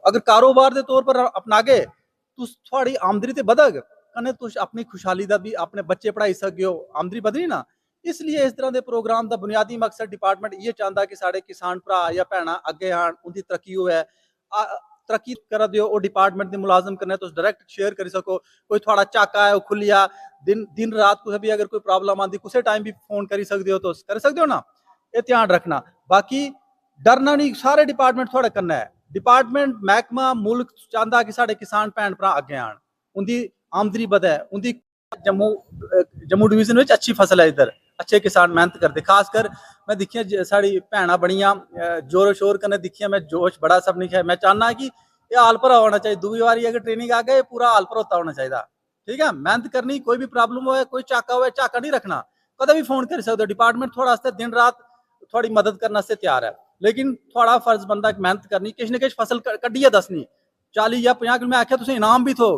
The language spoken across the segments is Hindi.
अगर कारोबार के तौर पर अपनागे तो थोड़ी आमदनी तो बधग, कन्नै तुस अपनी खुशहाली का भी अपने बच्चे पढ़ाई सकते हो, आमदनी बधनी ना। इसलिए इस तरह के प्रोग्राम का बुनियादी मकसद डिपार्टमेंट ये चाहता कि साढ़े किसान भरा या भैन अगे आन, उनकी तरक्की होए। तरक्की करा दो और डिपार्टमेंट के मुलाजम कन्नै तुस डायरेक्ट शेयर कर सको। कोई थोड़ा झाका है खुलिया दिन रात कुछ भी अगर कोई प्रॉब्लम आती कुछ टाइम भी फोन कर सकते हो, तो कर सकते हो ना। ये ध्यान रखना। बाकी डरना नहीं, सारे डिपार्टमेंट थोड़े कन्नै है। डिपार्टमेंट महकमा मुल्क चाहता कि साढ़े किसान भैन भरा अगे आन, उनकी आमदनी बधे, उनकी जम्मू डिवीजन में अच्छी फसल है, इधर अच्छे किसान मेहनत करते। खासकर मैं दिखिया साड़ी भैन बड़िया जोर शोर कन्नै दिखिया, मैं जोश बड़ा सब नहीं है। मैं चाहना कि ये हाल भरा होना चाहिए, दूसरी बारी अगर ट्रेनिंग आ गए पूरा हाल भरोता होना चाहिए। ठीक है, मेहनत करनी, कोई भी प्रॉब्लम हो, कोई झाका हो, झाका नहीं रखना, कदे भी फोन कर सकते हो। डिपार्टमेंट थोड़ा दिन रात थोड़ी मदद करने से तैयार है, लेकिन थोड़ा फर्ज बनता है मेहनत करनी, किसी न किसी फसल कड्डियै दसनी। 40 या 50 किलो मैं आख्या तुम इनाम भी थो,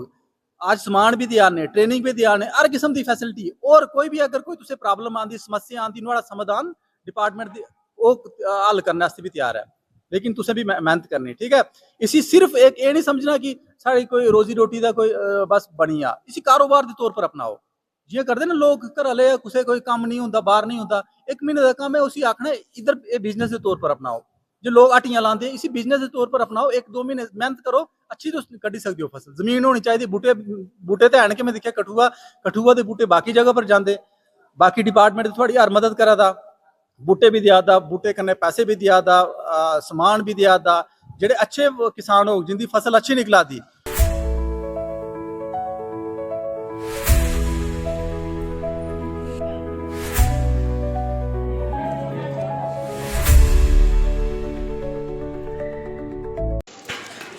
आज समान भी दिया ने, ट्रेनिंग भी दिया ने, हर किस्म की फैसिलिटी। और कोई भी अगर कोई तुझे प्रॉब्लम आती, समस्या आती, नुआड़ा समाधान डिपार्टमेंट हल करने भी तैयार है, लेकिन तुसें भी मेहनत करनी। ठीक है, इसी सिर्फ एक ये नहीं समझना कि साड़ी कोई रोजी रोटी का कोई बस बनी आ, इसी कारोबार के तौर पर अपनाओ। जियां करते ना लोग घर वाले, कुछ कोई काम नहीं होंगे, बाहर नहीं होता, 1 महीने का काम है, उसी आखना इधर बिजनेस के तौर पर अपनाओ। जो लोग हट्टियां लाते हैं, इसी बिजनेस के तौर पर अपनाओ। 1-2 महीने मेहनत करो, अच्छी तो कड्ढी सकते हो फसल। जमीन होनी चाहिए, बूटे तो है कि मैं देखिया कठुआ के बूटे बाकी जगह पर जाते, बाकी डिपार्टमेंट थोड़ी हर मदद करा था, बूटे भी दिया था, बूटे कन्नै पैसे भी दिया था, समान भी दिया था। जेडे अच्छे किसान हो जिनकी फसल अच्छी निकला थी।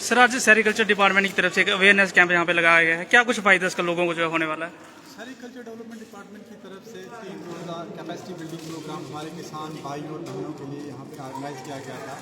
सर आज सेरिकल्चर डिपार्टमेंट की तरफ से एक अवेयरनेस कैंप यहाँ पे लगाया गया है, क्या कुछ फायदा इसका लोगों को जो है होने वाला है? सेरिकल्चर डेवलपमेंट डिपार्टमेंट की तरफ से 3 रोज़ा कैपेसिटी बिल्डिंग प्रोग्राम हमारे किसान भाई और बहनों के लिए यहाँ पे ऑर्गेनाइज़ किया गया था।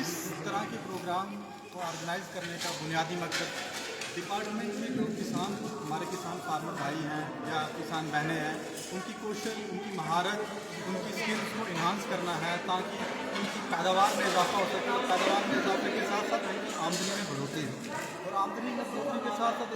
इस तरह के प्रोग्राम को ऑर्गेनाइज़ करने का बुनियादी मकसद डिपार्टमेंट में जो किसान हमारे किसान फार्मर भाई हैं या किसान बहनें हैं, उनकी कौशल, उनकी महारत, उनकी स्किल्स को इन्हांस करना है, ताकि उनकी पैदावार में इजाफा हो सके। और पैदावार में इजाफे के साथ साथ उनकी आमदनी में बढ़ोतरी हो, और आमदनी में बढ़ोतरी के साथ साथ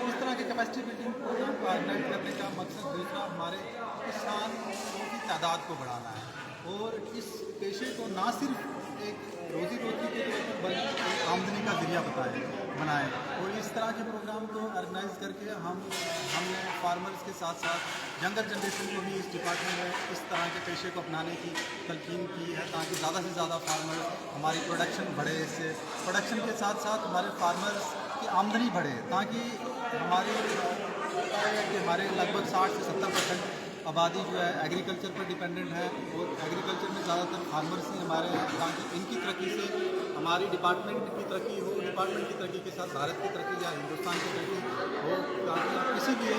इस तरह के कैपेसिटी बिल्डिंग प्रोग्राम को ऑर्गेनाइज करने का मकसद दूसरा हमारे किसानों की तादाद को बढ़ाना है, और इस पेशे को ना सिर्फ एक रोजी रोटी के तौर पर बल्कि आमदनी का जरिया बनाएं। और इस तरह के प्रोग्राम को ऑर्गेनाइज करके हमने फार्मर्स के साथ साथ यंगर जनरेशन को भी इस डिपार्टमेंट में इस तरह के पेशे को अपनाने की तलकीन की है, ताकि ज़्यादा से ज़्यादा फार्मर हमारी प्रोडक्शन बढ़े। इससे प्रोडक्शन के साथ साथ हमारे फार्मर्स की आमदनी बढ़े, ताकि हमारे लगभग 60 से 70% आबादी जो है एग्रीकल्चर पर डिपेंडेंट है, और एग्रीकल्चर में ज़्यादातर फार्मर्स ही हमारे हैं, ताकि इनकी तरक्की से हमारी डिपार्टमेंट की तरक्की हो, डिपार्टमेंट की तरक्की के साथ भारत की तरक्की या हिंदुस्तान की तरक्की हो। ताकि इसीलिए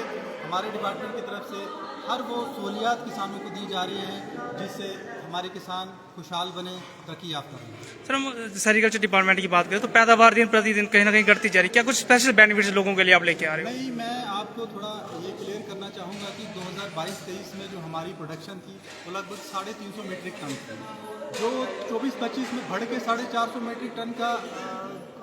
हमारे डिपार्टमेंट की तरफ से हर वो सहूलियात किसानों को दी जा रही हैं जिससे हमारे किसान खुशहाल बने, तरक्की याफ्ता बने। सर हम सेरिकल्चर डिपार्टमेंट की बात करें तो पैदावार दिन प्रतिदिन कहीं ना कहीं घटती जा रही है, क्या कुछ स्पेशल बेनिफिट्स लोगों के लिए आप लेके आ रहे हो? नहीं, मैं आपको थोड़ा ये क्लियर करना चाहूँगा कि 2022-23 में जो हमारी प्रोडक्शन थी वो लगभग 350 मीट्रिक टन थी, जो 24-25 में बढ़ के 450 मीट्रिक टन का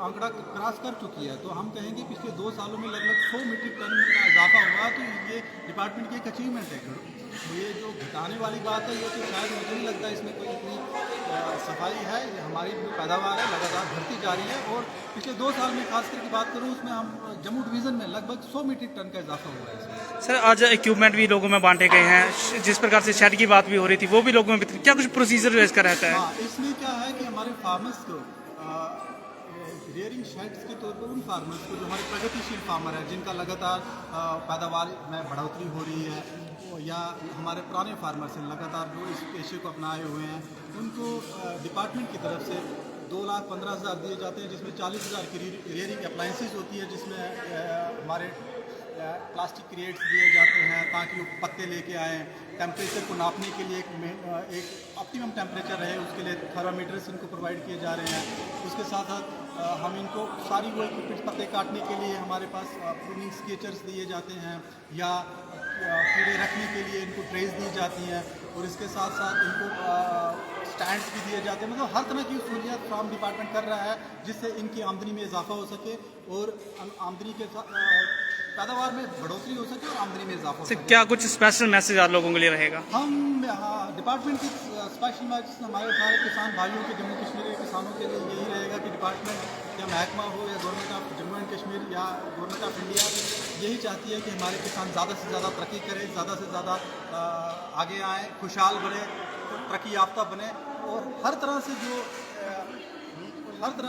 आंकड़ा क्रॉस कर चुकी है। तो हम कहेंगे पिछले 2 सालों में लगभग 100 मीट्रिक टन का इजाफा हुआ, तो ये डिपार्टमेंट की एक अचीवमेंट है। तो ये जो घटाने वाली बात है, ये तो शायद मुझे नहीं लगता इसमें कोई इतनी सफाई है। हमारी जो पैदावार है लगातार बढ़ती जा रही है, और पिछले 2 साल में खास करके बात करूँ, उसमें हम जम्मू डिवीज़न में लगभग 100 मीट्रिक टन का इजाफा हुआ है इसमें। सर आज इक्विपमेंट भी लोगों में बांटे गए हैं, जिस प्रकार से शेड की बात भी हो रही थी वो भी लोगों में, क्या कुछ प्रोसीजर इसका रहता है? हाँ, इसमें क्या है कि हमारे फार्मर्स को रियरिंग शेड्स के तौर पर उन फार्मर्स को जो हमारे प्रगतिशील फार्मर हैं, जिनका लगातार पैदावार में बढ़ोतरी हो रही है, या हमारे पुराने फार्मर्स हैं लगातार जो इस पेशे को अपनाए हुए हैं, उनको डिपार्टमेंट की तरफ से 2,15,000 दिए जाते हैं, जिसमें 40,000 की रियरिंग अप्लाइंसेस होती है, जिसमें हमारे प्लास्टिक क्रिएट्स दिए जाते हैं ताकि वो पत्ते लेके आएँ। टेम्परेचर को नापने के लिए एक ऑप्टिमम टेम्परेचर रहे, उसके लिए थर्मामीटर्स इनको प्रोवाइड किए जा रहे हैं। उसके साथ साथ हम इनको सारी वो इक्विपमेंट पत्ते काटने के लिए हमारे पास प्रूनिंग स्केचर्स दिए जाते हैं, या कीड़े रखने के लिए इनको ट्रेस दी जाती हैं, और इसके साथ साथ इनको स्टैंड्स भी दिए जाते हैं, मतलब हर तरह की सहूलियत फार्म डिपार्टमेंट कर रहा है जिससे इनकी आमदनी में इजाफा हो सके और आमदनी के पैदावार में बढ़ोतरी हो सके और आमदनी में इजाफा हो सर सके। क्या कुछ स्पेशल मैसेज आप लोगों के लिए रहेगा? हम डिपार्टमेंट की स्पेशल मैसेज हमारे सारे किसान भाइयों के, जम्मू कश्मीर के किसानों के लिए यही रहेगा कि डिपार्टमेंट या महकमा हो या government of Jammu and Kashmir या गवर्नमेंट ऑफ इंडिया यही चाहती है कि हमारे किसान ज़्यादा से ज़्यादा तरक्की करें, ज़्यादा से ज़्यादा आगे आएँ, खुशहाल बने, तरक्की याफ्ता बने और हर तरह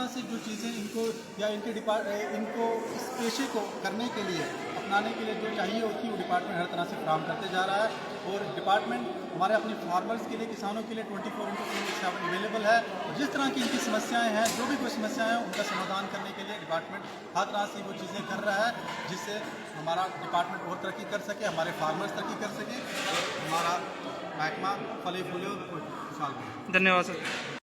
से जो चीज़ें इनको या इनको इस पेशे को करने के लिए अपनाने के लिए जो चाहिए होती है वो डिपार्टमेंट हर तरह से फराहम करते जा रहा है। और डिपार्टमेंट हमारे अपने फार्मर्स के लिए, किसानों के लिए 24/7 अवेलेबल है। और जिस तरह की इनकी समस्याएं हैं, जो भी कोई समस्याएं हैं उनका समाधान करने के लिए डिपार्टमेंट हर तरह से वो चीज़ें कर रहा है जिससे हमारा डिपार्टमेंट और तरक्की कर सके, हमारे फार्मर्स तरक्की कर सके और हमारा महकमा फले फूले और खुशहाल बने। धन्यवाद सर।